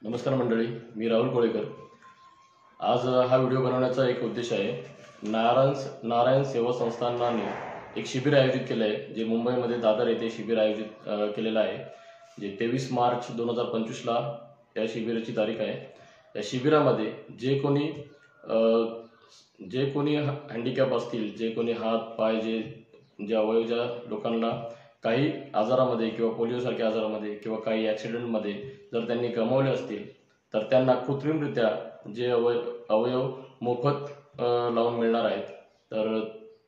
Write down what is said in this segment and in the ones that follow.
नमस्कार मंडळी, मी राहुल कोळेकर। आज हा व्हिडिओ बनवण्याचा एक उद्देश आहे। नारायण सेवा संस्थानाने एक शिबिर आयोजित केले आहे, जे मुंबईमध्ये दादर येथे शिबिर आयोजित केलेलं आहे। जे 23 मार्च 2025 ला या शिबिराची तारीख आहे। या शिबिरामध्ये जे कोणी हँडिकॅप असतील, जे कोणी हात पाय जे अवयव ज्या लोकांना काही आजारामध्ये किंवा पोलिओसारख्या आजारामध्ये किंवा काही ॲक्सिडेंटमध्ये जर त्यांनी गमावले असतील, तर त्यांना कृत्रिमरित्या जे अवयव मोफत लावून मिळणार आहेत। तर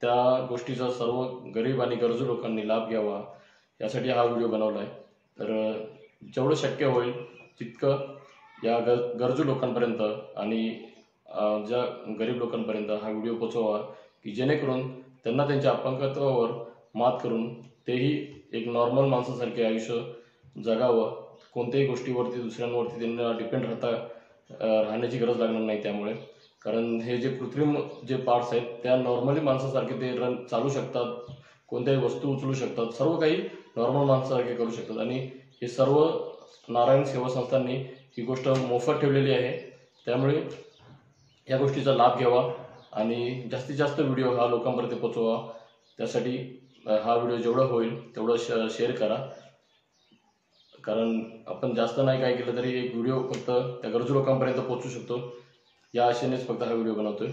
त्या गोष्टीचा सर्व गरीब आणि गरजू लोकांनी लाभ घ्यावा, यासाठी हा व्हिडिओ बनवला आहे। तर जेवढं शक्य होईल तितकं या गरजू लोकांपर्यंत आणि ज्या गरीब लोकांपर्यंत हा व्हिडिओ पोहोचवा, की जेणेकरून त्यांना त्यांच्या अपंगत्वावर मात करून तेही एक नॉर्मल माणसासारखे आयुष्य जगावं। कोणत्याही गोष्टीवरती दुसऱ्यांवरती त्यांना डिपेंड राहण्याची गरज लागणार नाही। त्यामुळे कारण हे जे कृत्रिम जे पार्ट्स आहेत त्या नॉर्मली माणसासारखे ते चालू शकतात, कोणत्याही वस्तू उचलू शकतात, सर्व काही नॉर्मल माणसासारखे करू शकतात। आणि हे सर्व नारायण सेवा संस्थांनी ही गोष्ट मोफत ठेवलेली आहे। त्यामुळे या गोष्टीचा लाभ घ्यावा आणि जास्तीत जास्त व्हिडिओ हा लोकांपर्यंत पोहोचवा। त्यासाठी हा व्हिडिओ जेवढं होईल तेवढं शेअर करा। कारण आपण जास्त नाही काय केलं तरी एक व्हिडिओ फक्त त्या गरजू लोकांपर्यंत पोहोचू शकतो, या आशेनेच फक्त हा व्हिडिओ बनवतोय।